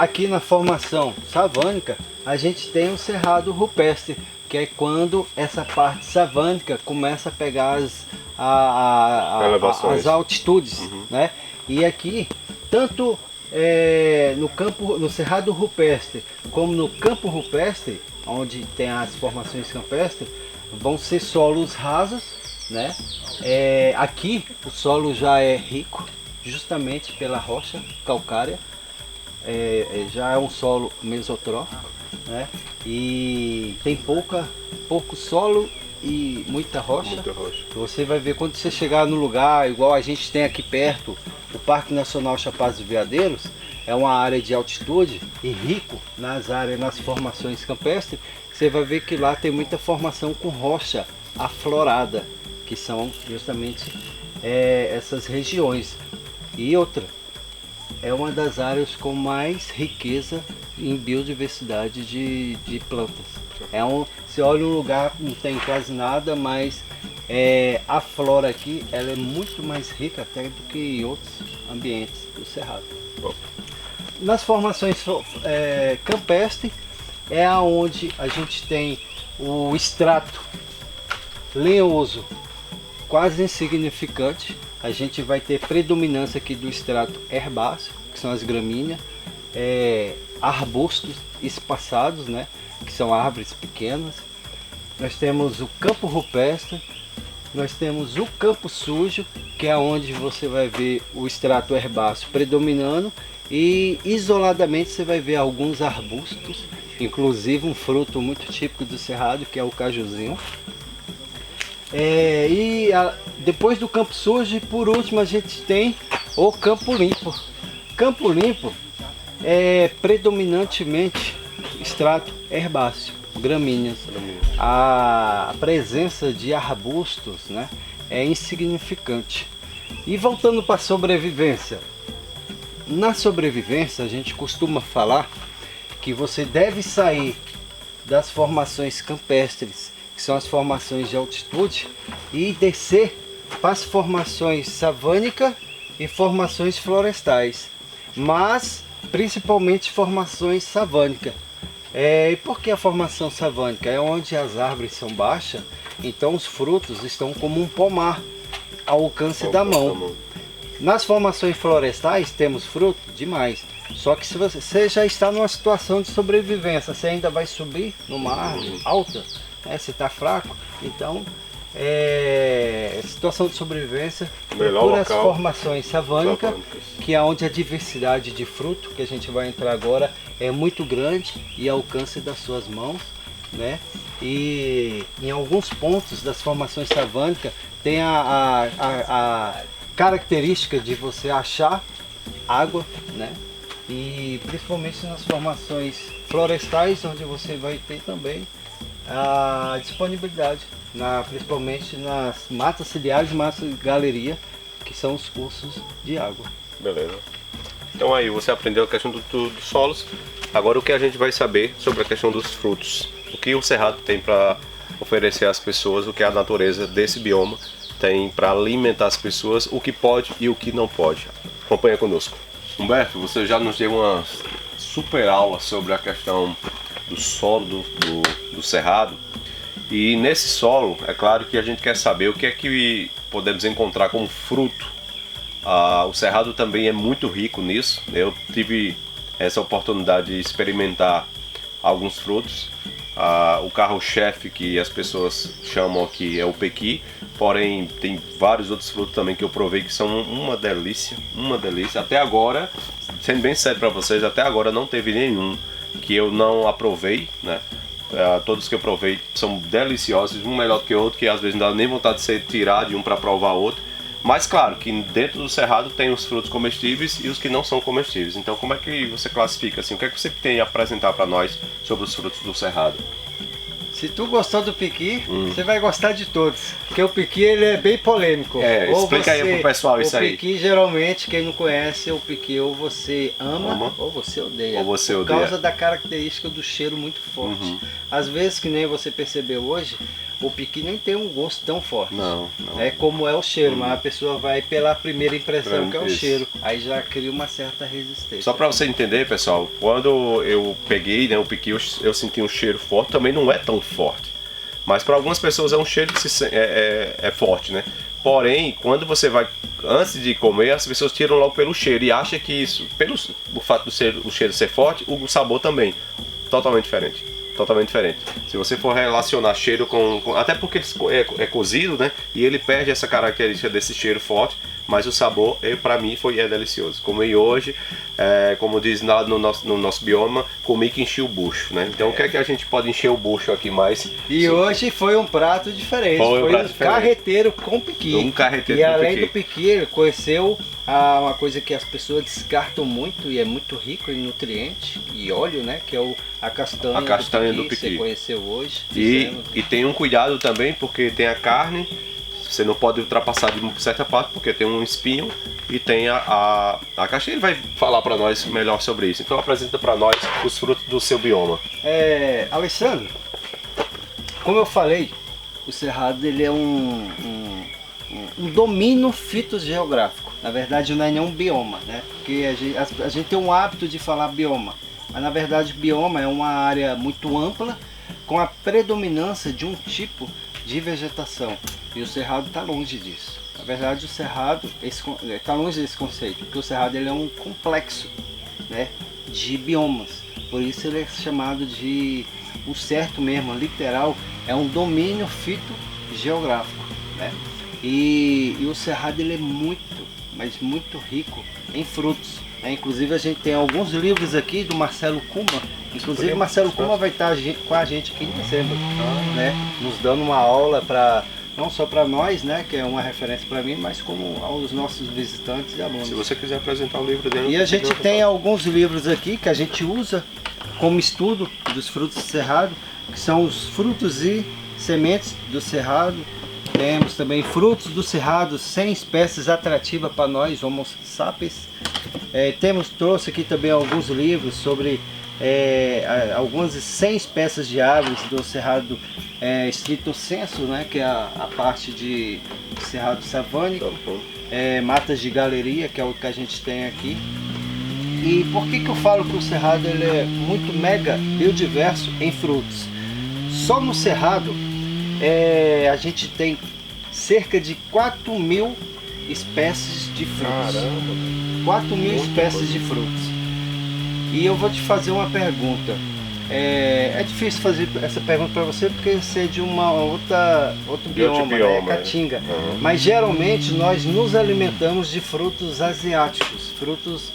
aqui na formação savânica, a gente tem o cerrado rupestre, que é quando essa parte savânica começa a pegar as altitudes, né? E aqui, tanto no cerrado rupestre como no campo rupestre, onde tem as formações campestres, vão ser solos rasos, né? Aqui o solo já é rico, justamente pela rocha calcária, já é um solo mesotrófico, né? E tem pouco solo e muita rocha. Você vai ver quando você chegar no lugar, igual a gente tem aqui perto, o Parque Nacional Chapada dos Veadeiros, é uma área de altitude e rico nas formações campestres. Você vai ver que lá tem muita formação com rocha aflorada, que são justamente essas regiões. E outra, é uma das áreas com mais riqueza em biodiversidade de plantas. Você olha um lugar, não tem quase nada, mas a flora aqui ela é muito mais rica até do que em outros ambientes do Cerrado. Bom. Nas formações campestres é onde a gente tem o extrato lenhoso quase insignificante. A gente vai ter predominância aqui do extrato herbáceo, que são as gramíneas, arbustos espaçados, né, que são árvores pequenas. Nós temos o campo rupestre, nós temos o campo sujo, que é onde você vai ver o extrato herbáceo predominando, e isoladamente você vai ver alguns arbustos, inclusive um fruto muito típico do Cerrado, que é o cajuzinho. Depois do campo sujo, por último a gente tem o campo limpo. Campo limpo é predominantemente extrato herbáceo, gramíneas. A presença de arbustos, né, é insignificante. E voltando para a sobrevivência. Na sobrevivência a gente costuma falar que você deve sair das formações campestres, que são as formações de altitude, e descer para as formações savânicas e formações florestais, mas principalmente formações savânicas. E por que a formação savânica? É onde as árvores são baixas, então os frutos estão como um pomar ao alcance da mão. Nas formações florestais temos fruto demais, só que se você já está numa situação de sobrevivência, você ainda vai subir numa árvore alta, você está fraco, então situação de sobrevivência, procura as formações savânicas, que é onde a diversidade de fruto, que a gente vai entrar agora, é muito grande e ao alcance das suas mãos, né? E em alguns pontos das formações savânicas tem a característica de você achar água, né? E principalmente nas formações florestais, onde você vai ter também a disponibilidade, principalmente nas matas ciliares e matas de galeria, que são os cursos de água. Beleza. Então aí você aprendeu a questão dos solos. Agora o que a gente vai saber sobre a questão dos frutos. O que o Cerrado tem para oferecer às pessoas, o que a natureza desse bioma tem para alimentar as pessoas, o que pode e o que não pode. Acompanha conosco. Humberto, você já nos deu uma super aula sobre a questão do solo do Cerrado. E nesse solo, é claro que a gente quer saber o que é que podemos encontrar como fruto. O Cerrado também é muito rico nisso. Eu tive essa oportunidade de experimentar alguns frutos. O carro-chefe que as pessoas chamam aqui é o pequi, porém tem vários outros frutos também que eu provei que são uma delícia, uma delícia. Até agora, sendo bem sério para vocês, até agora não teve nenhum que eu não aprovei, né? Todos que eu provei são deliciosos, um melhor que o outro, que às vezes não dá nem vontade de ser tirar de um para provar outro. Mas claro que dentro do Cerrado tem os frutos comestíveis e os que não são comestíveis. Então como é que você classifica assim? O que é que você tem a apresentar para nós sobre os frutos do Cerrado? Se tu gostou do piqui, você vai gostar de todos. Porque o piqui ele é bem polêmico. Explica aí pro pessoal isso aí. O piqui geralmente, quem não conhece, o piqui ou você ama ou você odeia. Ou você por causa da característica do cheiro muito forte. Às vezes, que nem você percebeu hoje, O piqui nem tem um gosto tão forte. Não. É como é o cheiro, mas a pessoa vai pela primeira impressão, que é o Isso. cheiro. Aí já cria uma certa resistência. Só para você entender, pessoal, quando eu peguei, né, o piqui, eu senti um cheiro forte, também não é tão forte. Mas para algumas pessoas é um cheiro que é forte, né? Porém, quando você vai, antes de comer, as pessoas tiram logo pelo cheiro e acham que isso, pelo o fato do cheiro ser forte, o sabor também. Totalmente diferente. Totalmente diferente. Se você for relacionar cheiro até porque é cozido, né? E ele perde essa característica desse cheiro forte, mas o sabor, para mim, é delicioso. Comi hoje, como diz no nosso bioma, comi que enchi o bucho, né? Então o que é que a gente pode encher o bucho aqui mais? E hoje foi um prato diferente. Foi um carreteiro com piqui. Um carreteiro e com além piqui. do piqui, ele conheceu uma coisa que as pessoas descartam muito e é muito rico em nutrientes e óleo, né? Que é a castanha do piqui. Você conheceu hoje. E tem um cuidado também, porque tem a carne, você não pode ultrapassar de certa parte, porque tem um espinho e tem a castanha. Ele vai falar para nós melhor sobre isso. Então apresenta para nós os frutos do seu bioma. Alessandro, como eu falei, o Cerrado ele é um domínio fitogeográfico. Na verdade não é nenhum bioma, né? Porque a gente tem um hábito de falar bioma. Mas na verdade bioma é uma área muito ampla com a predominância de um tipo de vegetação. E o Cerrado está longe disso. Na verdade o Cerrado está longe desse conceito, porque o Cerrado ele é um complexo, né, de biomas. Por isso ele é chamado de, o certo mesmo, literal, é um domínio fitogeográfico, né? E o Cerrado ele é muito, mas muito rico em frutos. Inclusive a gente tem alguns livros aqui do Marcelo Kuma. Inclusive Marcelo Kuma vai estar com a gente aqui em dezembro, né? Nos dando uma aula não só para nós, né, que é uma referência para mim, mas como aos nossos visitantes e alunos. Se você quiser apresentar o livro dele. E a gente tem alguns livros aqui que a gente usa como estudo dos frutos do Cerrado, que são os frutos e sementes do Cerrado. Temos também frutos do Cerrado, 100 espécies atrativas para nós, Homo sapiens. Trouxe aqui também alguns livros sobre algumas 100 espécies de árvores do Cerrado estrito sensu, né, que é a parte de Cerrado savânico, matas de galeria, que é o que a gente tem aqui. E por que eu falo que o Cerrado ele é muito mega biodiverso em frutos? Só no Cerrado a gente tem cerca de 4.000 espécies de frutos. Caramba. 4.000 espécies de frutos. E eu vou te fazer uma pergunta. É difícil fazer essa pergunta para você porque você é de outro bioma, né? Caatinga. Mas geralmente nós nos alimentamos de frutos asiáticos, frutos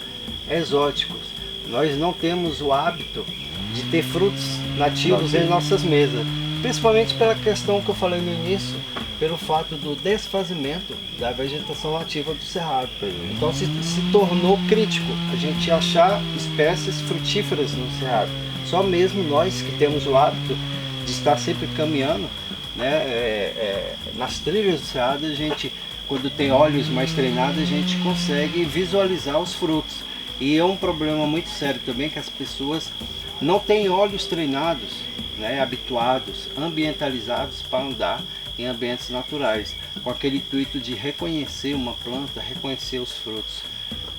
exóticos. Nós não temos o hábito de ter frutos nativos em nossas mesas. Principalmente pela questão que eu falei no início, pelo fato do desfazimento da vegetação nativa do Cerrado. Então se tornou crítico a gente achar espécies frutíferas no Cerrado. Só mesmo nós que temos o hábito de estar sempre caminhando, né, nas trilhas do Cerrado, a gente, quando tem olhos mais treinados, a gente consegue visualizar os frutos. E é um problema muito sério também que as pessoas não têm olhos treinados, né, habituados, ambientalizados para andar em ambientes naturais, com aquele intuito de reconhecer uma planta, reconhecer os frutos.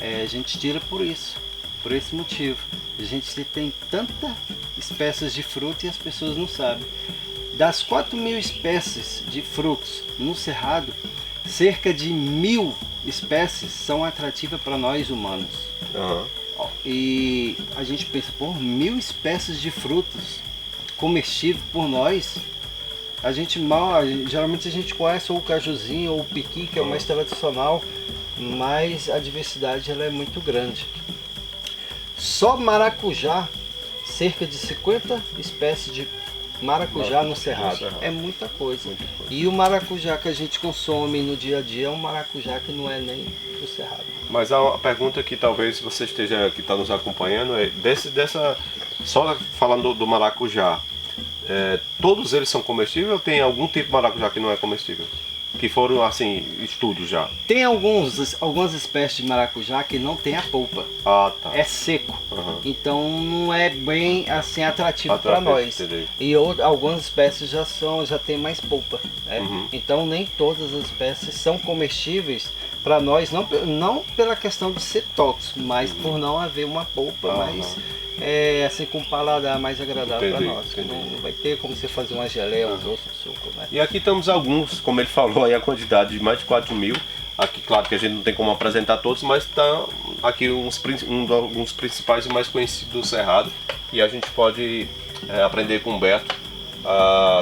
A gente tira por esse motivo. A gente tem tantas espécies de frutos e as pessoas não sabem. Das 4.000 espécies de frutos no Cerrado, cerca de 1.000 espécies são atrativas para nós humanos. E a gente pensa, 1.000 espécies de frutos comestíveis por nós, geralmente a gente conhece ou o cajuzinho ou o piqui, que é o mais tradicional, mas a diversidade ela é muito grande. Só maracujá, cerca de 50 espécies de maracujá no Cerrado. É muita coisa. E o maracujá que a gente consome no dia a dia é um maracujá que não é nem do Cerrado. Mas a pergunta que talvez você esteja, que está nos acompanhando, é só falando do maracujá, todos eles são comestíveis ou tem algum tipo de maracujá que não é comestível? que foram assim, estudos já? Tem algumas espécies de maracujá que não tem a polpa. Ah, tá. É seco. Uhum. Então não é bem assim atrativo para Atrativo, nós. entendi. E algumas espécies já tem mais polpa, né? Então nem todas as espécies são comestíveis para nós, não pela questão de ser tóxico, mas por não haver uma polpa mais assim com um paladar mais agradável para nós. Não vai ter como você fazer uma geleia, um doce de suco, né? E aqui temos alguns, como ele falou aí, a quantidade de mais de 4.000. Aqui, claro que a gente não tem como apresentar todos, mas está aqui alguns principais e mais conhecidos do Cerrado. E a gente pode aprender com o Humberto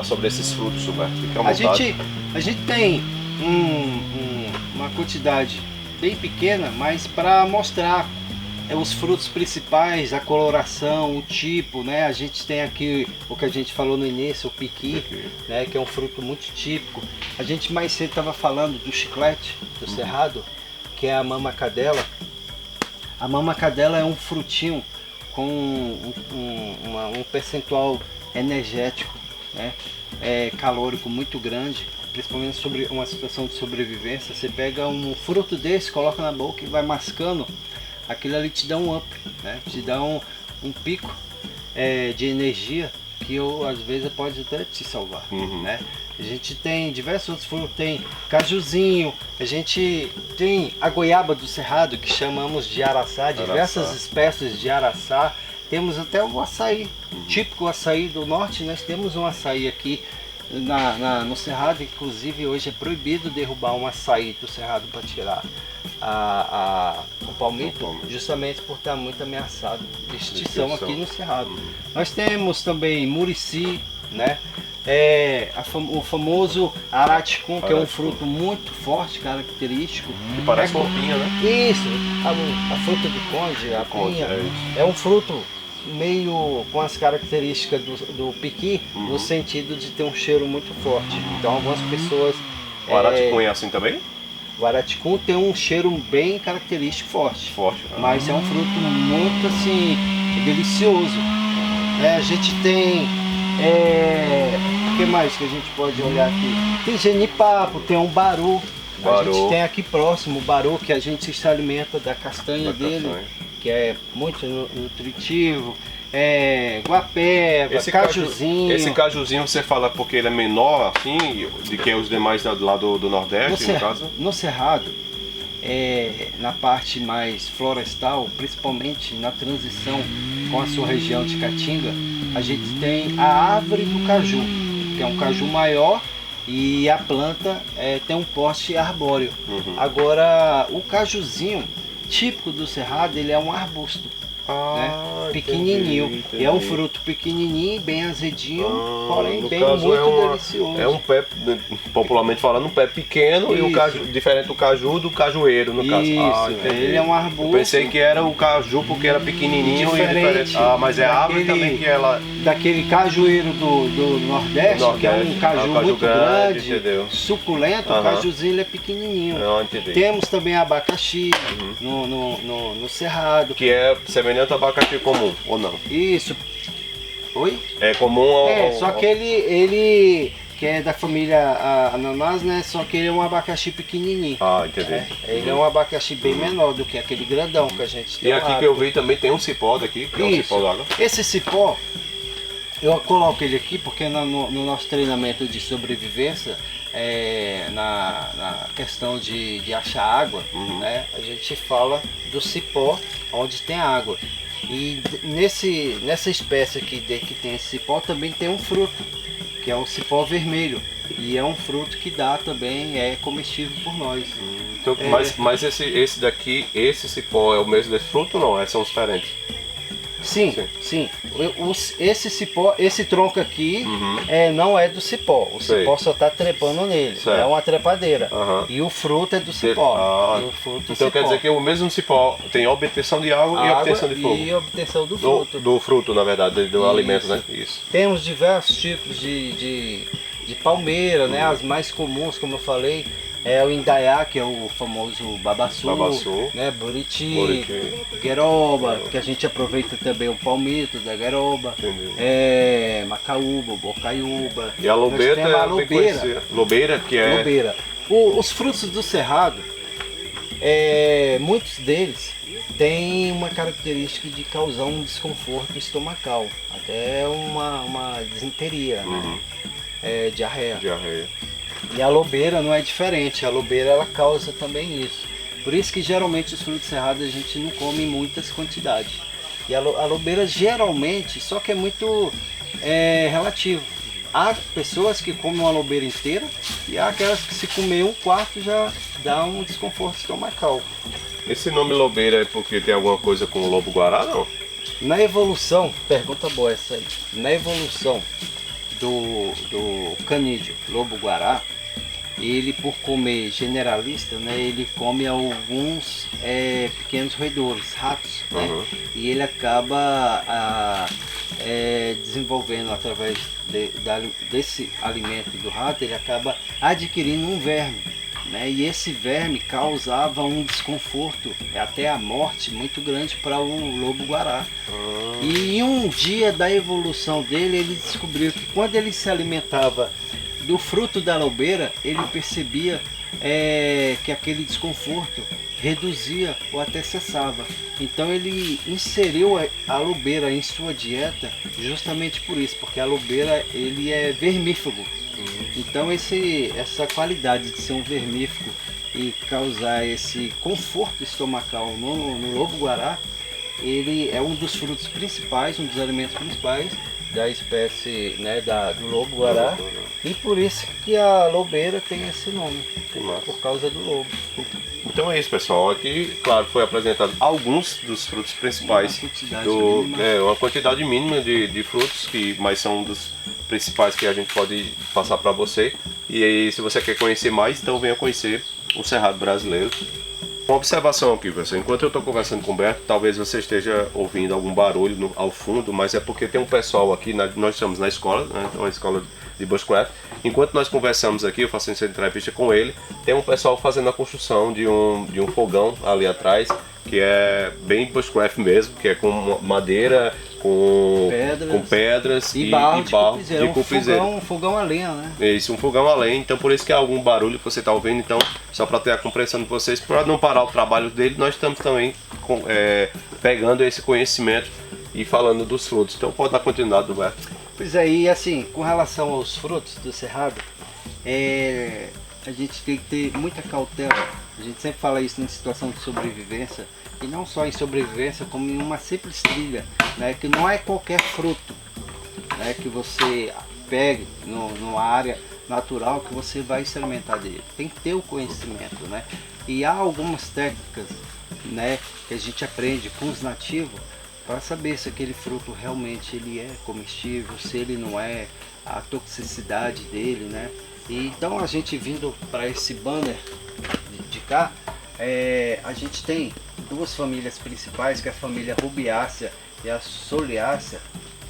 sobre esses frutos, Humberto. Fique à vontade. A gente tem uma quantidade bem pequena, mas para mostrar os frutos principais, a coloração, o tipo, né? A gente tem aqui o que a gente falou no início, o piqui, né? Que é um fruto muito típico. A gente mais cedo estava falando do chiclete, do Cerrado, que é a mamacadela. A mamacadela é um frutinho com um percentual energético, né? Calórico muito grande, principalmente sobre uma situação de sobrevivência. Você pega um fruto desse, coloca na boca e vai mascando. Aquilo ali te dá um up, né? Te dá um pico de energia que às vezes pode até te salvar, né? A gente tem diversos outros frutos, tem cajuzinho, a gente tem a goiaba do Cerrado, que chamamos de araçá, diversas espécies de araçá. Temos até o açaí, típico açaí do norte. Nós temos um açaí aqui no Cerrado, inclusive hoje é proibido derrubar um açaí do Cerrado para tirar o palmito, justamente por estar muito ameaçado de extinção aqui no Cerrado. Nós temos também murici, né? O famoso araticum, que é um fruto muito forte, característico. Que parece roupinha, né? Isso, a fruta de conde, a pinha, é um fruto meio com as características do piqui, no sentido de ter um cheiro muito forte. Então algumas pessoas... O araticum é assim também? O araticum tem um cheiro bem característico forte. Mas é um fruto muito assim, delicioso. A gente tem... o que mais que a gente pode olhar aqui? Tem genipapo, tem um baru. A gente tem aqui próximo o baru, que a gente se alimenta da castanha dele, que é muito nutritivo. Guapé, cajuzinho. Esse cajuzinho você fala porque ele é menor assim do que os demais lá do Nordeste, no caso? No Cerrado, na parte mais florestal, principalmente na transição com a sua região de Caatinga, a gente tem a árvore do caju, que é um caju maior e a planta tem um porte arbóreo. Agora, o cajuzinho típico do Cerrado, ele é um arbusto. Né? Pequenininho, entendi. É um fruto pequenininho, bem azedinho, porém bem muito delicioso. É um pé, popularmente falando, um pé pequeno. E o caju, diferente do caju, do cajueiro no caso. Ele é um arbusto. Eu pensei que era o caju porque era pequenininho e diferente. Mas é a árvore também que ela... Daquele cajueiro do Nordeste, que é um caju muito grande, suculento. O cajuzinho ele é pequenininho. Temos também abacaxi no Cerrado. Que é semelhante ao abacaxi comum, ou não? Isso. Oi? É comum só que ele que é da família ananás, né? Só que ele é um abacaxi pequenininho. Entendi. Ele é um abacaxi bem menor do que aquele grandão que a gente tem. E aqui que eu vi também tem um cipó daqui, que é um cipó d'água. Esse cipó, eu coloco ele aqui porque no nosso treinamento de sobrevivência, na questão de achar água, né, a gente fala do cipó onde tem água. E nessa espécie aqui que tem esse cipó também tem um fruto, que é o cipó vermelho. E é um fruto que dá também, é comestível por nós. Então, mas esse daqui, esse cipó é o mesmo desse fruto ou não? São diferentes? Sim. Esse cipó, esse tronco aqui não é do cipó. O cipó só está trepando nele. É uma trepadeira. E o fruto é do cipó. Então quer dizer que o mesmo cipó tem obtenção de água e obtenção de fogo. E obtenção do fruto. Do fruto, na verdade, do alimento, né? Isso. Temos diversos tipos de palmeira, né? As mais comuns, como eu falei, é o indaiá, que é o famoso babaçu, né? Buriti, gueroba, que a gente aproveita também o palmito da gueroba, macaúba, bocaiúba. E a lobeira é bem conhecida. Lobeira, que é... Os frutos do cerrado, muitos deles têm uma característica de causar um desconforto estomacal, até uma disenteria, né? Diarreia. E a lobeira não é diferente, a lobeira ela causa também isso. Por isso que geralmente os frutos cerrados a gente não come em muitas quantidades. E a lobeira geralmente, só que é muito relativo. Há pessoas que comem uma lobeira inteira e há aquelas que se comer um quarto já dá um desconforto estomacal. Esse nome lobeira é porque tem alguma coisa com o lobo-guará, não? Na evolução, pergunta boa essa aí, na evolução do canídeo lobo-guará, ele por comer generalista, né, ele come alguns pequenos roedores, ratos, né, e ele acaba desenvolvendo através desse alimento do rato, ele acaba adquirindo um verme, né, e esse verme causava um desconforto, até a morte muito grande para o lobo-guará. E em um dia da evolução dele, ele descobriu que quando ele se alimentava do fruto da lobeira, ele percebia que aquele desconforto reduzia ou até cessava. Então ele inseriu a lobeira em sua dieta justamente por isso, porque a lobeira ele é vermífugo. Então essa qualidade de ser um vermífugo e causar esse conforto estomacal no lobo-guará, ele é um dos frutos principais, um dos alimentos principais da espécie, né, do lobo-guará, e por isso que a lobeira tem esse nome, por causa do lobo. Então é isso, pessoal. Aqui, claro, foi apresentado alguns dos frutos principais, uma quantidade mínima de frutos, mas são dos principais que a gente pode passar para você. E aí, se você quer conhecer mais, então venha conhecer o Cerrado Brasileiro. Uma observação aqui, pessoal. Enquanto eu estou conversando com o Berto, talvez você esteja ouvindo algum barulho ao fundo, mas é porque tem um pessoal aqui, nós estamos na escola, né, uma escola de bushcraft. Enquanto nós conversamos aqui, eu faço essa entrevista com ele, tem um pessoal fazendo a construção de um fogão ali atrás, que é bem bushcraft mesmo, que é com madeira, com pedras e barro de cupizeiro. Um fogão a lenha, né? Isso, um fogão a lenha, então por isso que há algum barulho que você está ouvindo. Então, só para ter a compreensão de vocês, para não parar o trabalho dele, nós estamos também pegando esse conhecimento e falando dos frutos. Então pode dar continuidade, Roberto. Pois é, e assim, com relação aos frutos do cerrado, a gente tem que ter muita cautela. A gente sempre fala isso em situação de sobrevivência, e não só em sobrevivência, como em uma simples trilha, né, que não é qualquer fruto, né, que você pegue numa área natural que você vai se alimentar dele. Tem que ter o conhecimento, né? E há algumas técnicas, né, que a gente aprende com os nativos para saber se aquele fruto realmente ele é comestível, se ele não é, a toxicidade dele, né? E então a gente vindo para esse banner de cá, a gente tem duas famílias principais, que é a família Rubiácea e a Soliácea.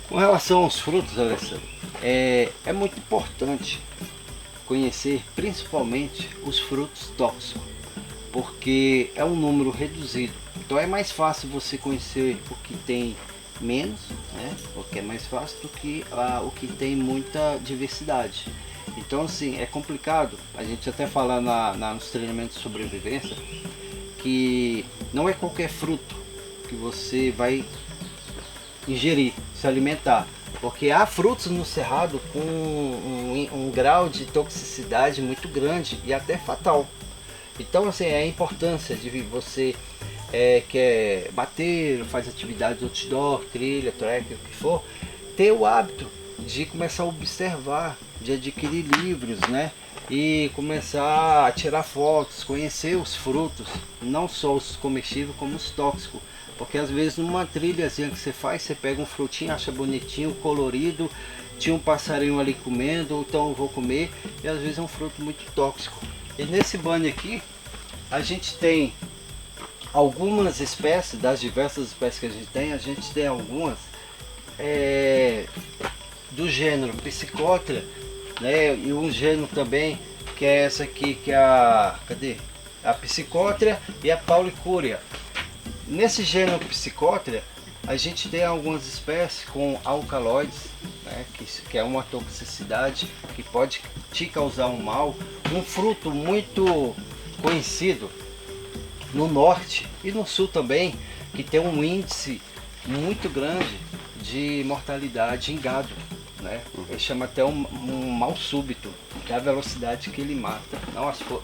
Com relação aos frutos, Alessandro, é muito importante conhecer principalmente os frutos tóxicos, porque é um número reduzido. Então é mais fácil você conhecer o que tem menos, né? O que é mais fácil do que o que tem muita diversidade. Então assim, é complicado, a gente até fala nos treinamentos de sobrevivência, que não é qualquer fruto que você vai ingerir, se alimentar, porque há frutos no cerrado com um grau de toxicidade muito grande e até fatal. Então assim, é a importância de você quer bater, faz atividade outdoor, trilha, trek, o que for, ter o hábito de começar a observar, de adquirir livros, né? E começar a tirar fotos, conhecer os frutos, não só os comestíveis como os tóxicos. Porque às vezes numa trilhazinha que você faz, você pega um frutinho, acha bonitinho, colorido, tinha um passarinho ali comendo, então eu vou comer, e às vezes é um fruto muito tóxico. E nesse banho aqui, a gente tem algumas espécies, das diversas espécies que a gente tem algumas do gênero Psicotria, né? E um gênero também que é essa aqui, que é a Psicotria e a Paulicúria. Nesse gênero Psicotria, A gente tem algumas espécies com alcaloides, né, que é uma toxicidade que pode te causar um mal. Um fruto muito conhecido no norte e no sul também, que tem um índice muito grande de mortalidade em gado, né? Ele chama até um mal súbito, que é a velocidade que ele mata,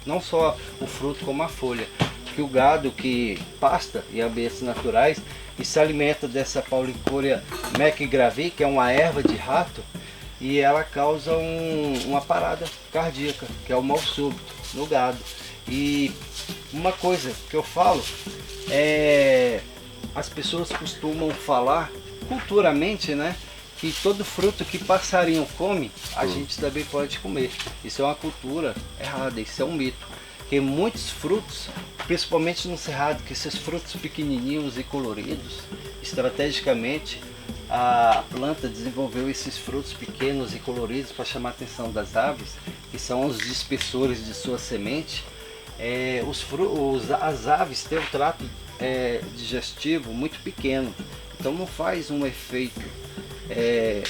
não só o fruto como a folha, que o gado que pasta em ambientes naturais e se alimenta dessa Paulicúria macgravi, que é uma erva de rato, e ela causa uma parada cardíaca, que é o mal súbito no gado. E uma coisa que eu falo é, as pessoas costumam falar culturalmente, né, que todo fruto que passarinho come, a gente também pode comer. Isso é uma cultura errada, isso é um mito. Porque muitos frutos, principalmente no cerrado, que esses frutos pequenininhos e coloridos, estrategicamente a planta desenvolveu esses frutos pequenos e coloridos para chamar a atenção das aves, que são os dispersores de sua semente. As aves têm um trato digestivo muito pequeno, então não faz um efeito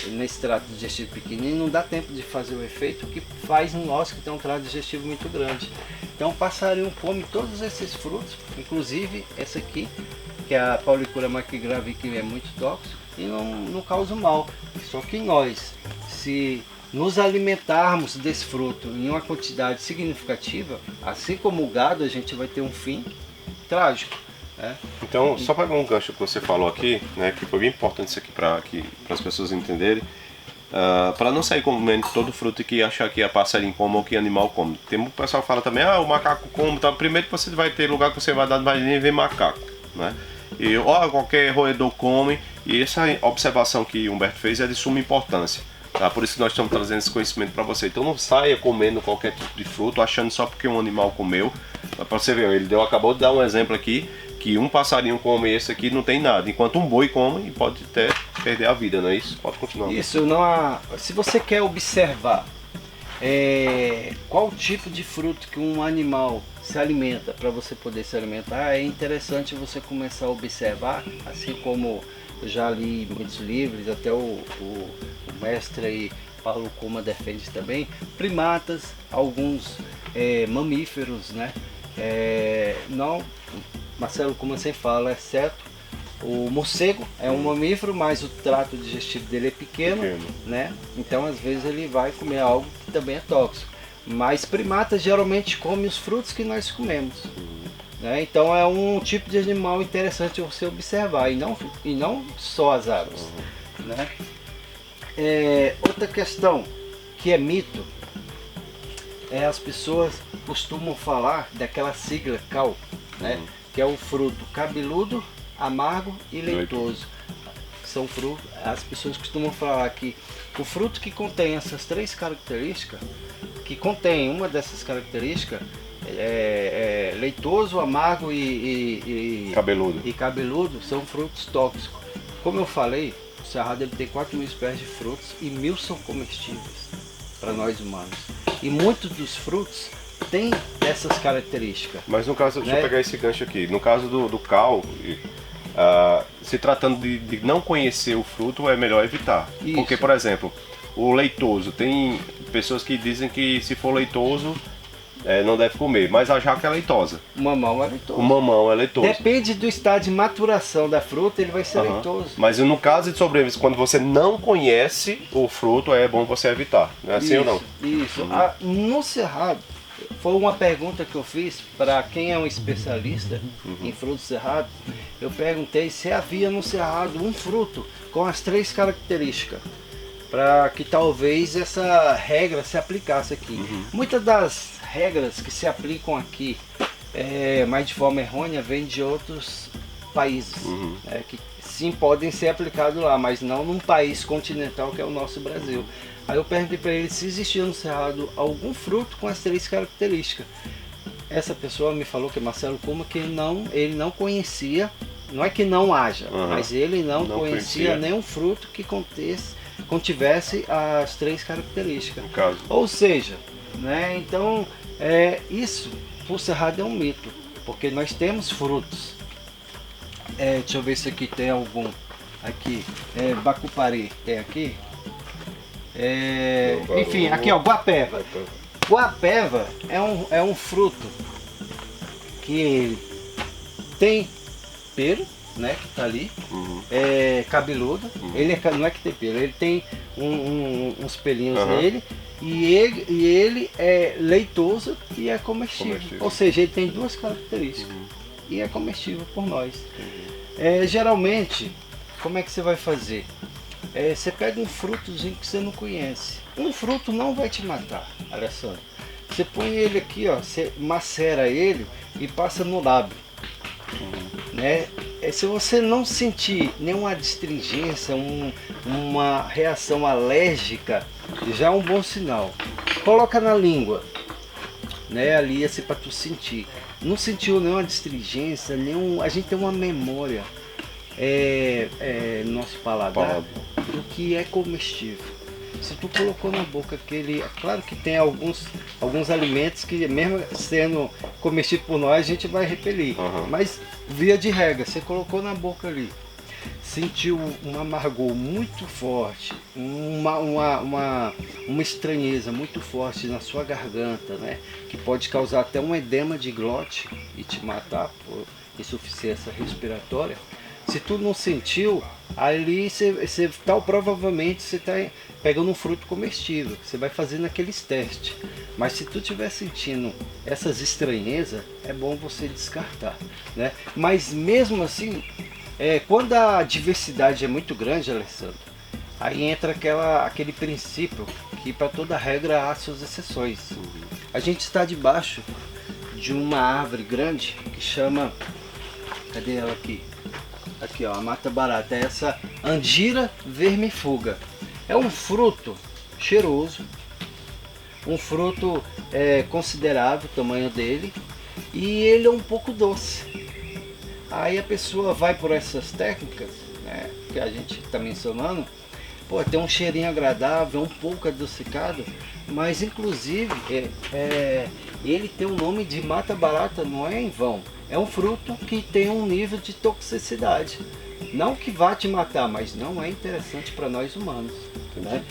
nesse trato digestivo pequenininho, não dá tempo de fazer o efeito que faz no nosso, que tem um trato digestivo muito grande. Então o passarinho come todos esses frutos, inclusive essa aqui, que é a Paulicúria macgravi, que é muito tóxico e não causa mal. Só que nós, se nos alimentarmos desse fruto em uma quantidade significativa, assim como o gado, a gente vai ter um fim trágico, né? Então, só para um gancho que você falou aqui, né, que foi bem importante isso aqui para as pessoas entenderem, para não sair comendo todo fruto que achar que é passarinho come ou que animal come. Tem um pessoal que fala também, o macaco come, tá? Primeiro que você vai ter lugar que você vai dar, não vai nem ver macaco, né? E qualquer roedor come, e essa observação que o Humberto fez é de suma importância. Tá? Por isso que nós estamos trazendo esse conhecimento para você. Então não saia comendo qualquer tipo de fruto, achando só porque um animal comeu. Para você ver, acabou de dar um exemplo aqui, que um passarinho come esse aqui não tem nada, enquanto um boi come e pode até perder a vida, não é isso? Pode continuar. Isso, se você quer observar qual tipo de fruto que um animal se alimenta, para você poder se alimentar, é interessante você começar a observar, assim como eu já li muitos livros, até o mestre aí, Paulo Kuma, defende também, primatas, alguns mamíferos, né? Não, Marcelo Kuma sempre fala, exceto o morcego, é um mamífero, mas o trato digestivo dele é pequeno, né? Então às vezes ele vai comer algo que também é tóxico. Mas primatas geralmente comem os frutos que nós comemos, né? Então é um tipo de animal interessante você observar, e não só as aves, né? Outra questão que é mito, as pessoas costumam falar daquela sigla CAL, né? Que é o fruto cabeludo, amargo e leitoso. São frutos, as pessoas costumam falar que o fruto que contém essas três características, que contém uma dessas características, leitoso, amargo e cabeludo, são frutos tóxicos. Como eu falei, o cerrado ele tem 4.000 espécies de frutos e 1.000 são comestíveis para nós humanos. E muitos dos frutos têm essas características. Mas no caso, deixa eu pegar esse gancho aqui, no caso do cal, se tratando de não conhecer o fruto, é melhor evitar. Isso. Porque, por exemplo, o leitoso, tem pessoas que dizem que se for leitoso, não deve comer, mas a jaca é leitosa. O mamão é leitoso. O mamão é leitoso. Depende do estado de maturação da fruta, ele vai ser leitoso. Mas no caso de sobrevivência, quando você não conhece o fruto, é bom você evitar. Não é assim ou não? Isso. No cerrado, foi uma pergunta que eu fiz para quem é um especialista em frutos cerrados. Eu perguntei se havia no cerrado um fruto com as três características, para que talvez essa regra se aplicasse aqui. Muitas das regras que se aplicam aqui, mas de forma errônea, vêm de outros países, que sim podem ser aplicados lá, mas não num país continental que é o nosso Brasil. Aí eu perguntei para ele se existia no cerrado algum fruto com as três características. Essa pessoa me falou, que é Marcelo Kuma, que ele não conhecia, não é que não haja, mas ele não conhecia nenhum fruto que contivesse as três características. No caso. Ou seja, né, então isso pro cerrado é um mito, porque nós temos frutos. Deixa eu ver se aqui tem algum aqui, bacupari, tem aqui. Enfim, aqui ó, guapeva. Guapeva é um fruto que tem pelo, né, que tá ali, é cabeludo, ele não é que tem pelo, ele tem uns pelinhos nele, e ele é leitoso e é comestível. Ou seja, ele tem duas características, e é comestível por nós. Geralmente, como é que você vai fazer? Você pega um frutozinho que você não conhece. Um fruto não vai te matar, Alessandro. Você põe ele aqui, ó, você macera ele e passa no lábio. Né? Se você não sentir nenhuma adstringência, uma reação alérgica, já é um bom sinal. Coloca na língua, né? Ali assim para tu sentir. Não sentiu nenhuma adstringência, a gente tem uma memória no nosso paladar do que é comestível. Se tu colocou na boca aquele... Claro que tem alguns alimentos que mesmo sendo comestível por nós, a gente vai repelir. Mas via de regra, você colocou na boca ali, sentiu um amargor muito forte, uma estranheza muito forte na sua garganta, né? Que pode causar até um edema de glote e te matar por insuficiência respiratória. Se tu não sentiu, ali provavelmente você está pegando um fruto comestível. Você vai fazendo aqueles testes. Mas se tu estiver sentindo essas estranhezas, é bom você descartar, né? Mas mesmo assim, quando a diversidade é muito grande, Alessandro, aí entra aquele princípio que para toda regra há suas exceções. A gente está debaixo de uma árvore grande que chama... Cadê ela aqui? Aqui ó, a mata barata, é essa Andira vermifuga. É um fruto cheiroso, um fruto considerável o tamanho dele, e ele é um pouco doce. Aí a pessoa vai por essas técnicas, né, que a gente está mencionando, tem um cheirinho agradável, um pouco adocicado, mas inclusive ele tem o nome de mata barata, não é em vão. É um fruto que tem um nível de toxicidade. Não que vá te matar, mas não é interessante para nós humanos. Né?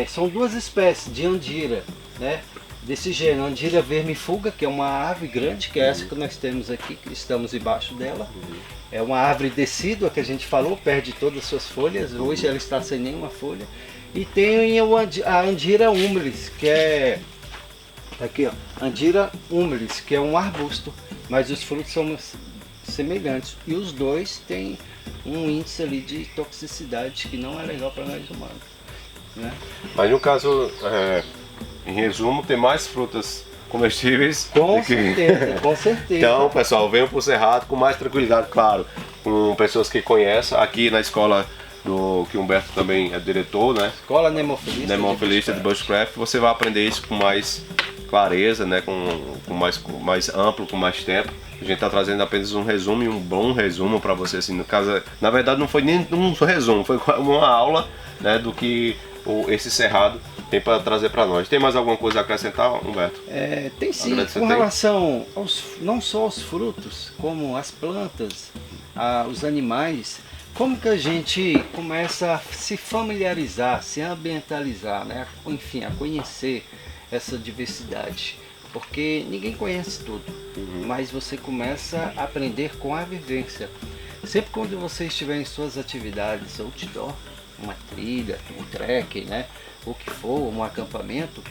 São duas espécies de andira, né? Desse gênero, Andira vermifuga, que é uma árvore grande, que é essa que nós temos aqui, que estamos embaixo dela. É uma árvore decídua, que a gente falou, perde todas as suas folhas. Hoje ela está sem nenhuma folha. E tem a Andira humilis, que é... Aqui ó, Andira humilis, que é um arbusto. Mas os frutos são semelhantes. E os dois têm um índice ali de toxicidade que não é legal para nós humanos. Né? Mas no caso, em resumo, tem mais frutas comestíveis. Com certeza, com certeza. Então, pessoal, venham para o Cerrado com mais tranquilidade, claro, com pessoas que conhecem. Aqui na escola que o Humberto também é diretor, né? Escola Nemofilista de Bushcraft. Você vai aprender isso com mais clareza, né? com mais amplo, com mais tempo. A gente está trazendo apenas um resumo e um bom resumo para você. Assim, no caso, na verdade, não foi nem um resumo, foi uma aula, né, do que esse Cerrado tem para trazer para nós. Tem mais alguma coisa a acrescentar, Humberto? Tem sim, com relação não só aos frutos, como as plantas, os animais. Como que a gente começa a se familiarizar, se ambientalizar, né? Enfim, a conhecer essa diversidade? Porque ninguém conhece tudo, mas você começa a aprender com a vivência. Sempre quando você estiver em suas atividades outdoor, uma trilha, um trek, né? O que for, um acampamento,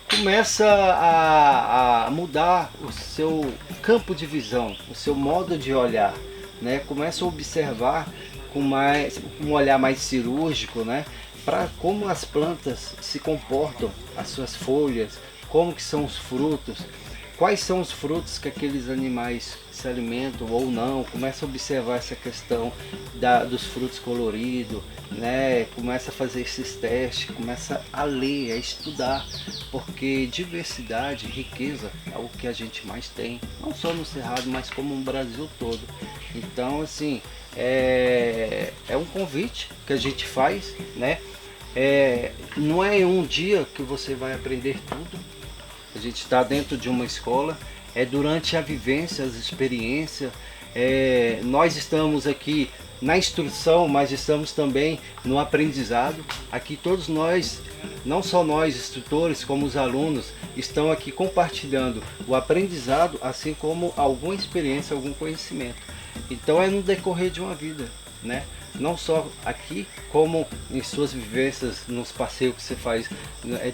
começa a mudar o seu campo de visão, o seu modo de olhar, né? Começa a observar com um olhar mais cirúrgico, né? Para como as plantas se comportam, as suas folhas, como que são os frutos, quais são os frutos que aqueles animais se alimentam ou não. Começa a observar essa questão dos frutos coloridos, né? Começa a fazer esses testes, começa a ler, a estudar, porque diversidade, riqueza é o que a gente mais tem, não só no Cerrado, mas como no Brasil todo. Então, assim, é um convite que a gente faz, né? Não é em um dia que você vai aprender tudo. A gente está dentro de uma escola, durante a vivência, as experiências. Nós estamos aqui na instrução, mas estamos também no aprendizado. Aqui todos nós, não só nós instrutores, como os alunos, estão aqui compartilhando o aprendizado, assim como alguma experiência, algum conhecimento. Então é no decorrer de uma vida, né? Não só aqui, como em suas vivências, nos passeios que você faz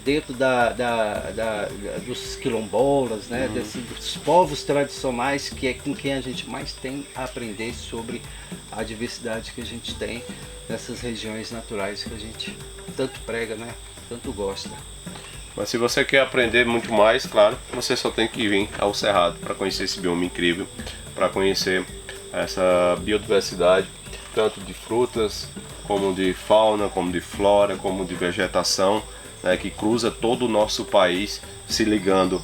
dentro dos quilombolas, né? Dos povos tradicionais, que é com quem a gente mais tem a aprender sobre a diversidade que a gente tem nessas regiões naturais que a gente tanto prega, né? Tanto gosta. Mas se você quer aprender muito mais, claro, você só tem que vir ao Cerrado para conhecer esse bioma incrível, para conhecer essa biodiversidade, tanto de frutas, como de fauna, como de flora, como de vegetação, né, que cruza todo o nosso país, se ligando,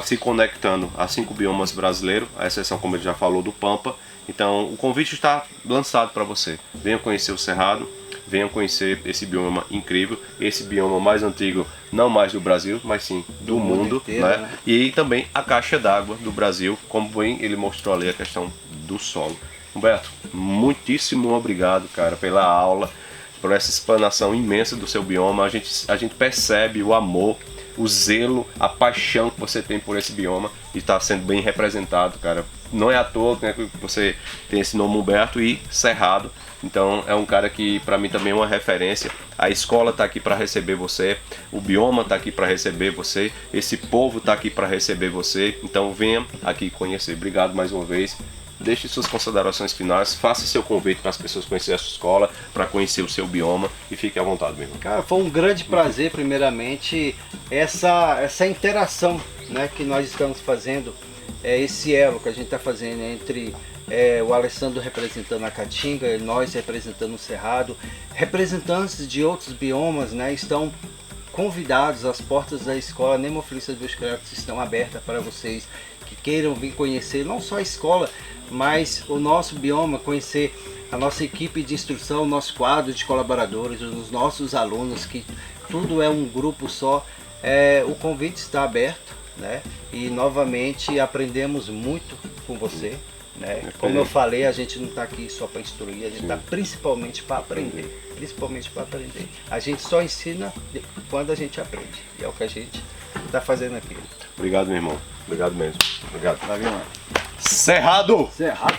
se conectando a 5 biomas brasileiros, a exceção, como ele já falou, do Pampa. Então o convite está lançado para você. Venha conhecer o Cerrado, venham conhecer esse bioma incrível, esse bioma mais antigo, não mais do Brasil, mas sim do mundo inteiro, né? Né? E também a caixa d'água do Brasil, como bem ele mostrou ali a questão do solo. Humberto, muitíssimo obrigado, cara, pela aula, por essa explanação imensa do seu bioma. A gente percebe o amor, o zelo, a paixão que você tem por esse bioma e está sendo bem representado, cara. Não é à toa, né, que você tem esse nome Humberto e Cerrado. Então é um cara que para mim também é uma referência. A escola está aqui para receber você, o bioma está aqui para receber você, esse povo está aqui para receber você. Então venha aqui conhecer. Obrigado mais uma vez. Deixe suas considerações finais, faça seu convite para as pessoas conhecerem a sua escola, para conhecer o seu bioma e fique à vontade, meu irmão. Cara, foi um grande prazer, primeiramente, essa interação, né, que nós estamos fazendo, esse elo que a gente está fazendo entre o Alessandro representando a Caatinga e nós representando o Cerrado. Representantes de outros biomas, né, estão convidados. As portas da escola Nemophilus biosclerotis estão abertas para vocês que queiram vir conhecer não só a escola, mas o nosso bioma, conhecer a nossa equipe de instrução, o nosso quadro de colaboradores, os nossos alunos, que tudo é um grupo só. O convite está aberto, né? E novamente aprendemos muito com você, né? Como eu falei, a gente não está aqui só para instruir, a gente está principalmente para aprender. Principalmente para aprender. A gente só ensina quando a gente aprende. E é o que a gente está fazendo aqui. Obrigado, meu irmão. Obrigado mesmo. Obrigado. Tá vendo? Cerrado! Cerrado!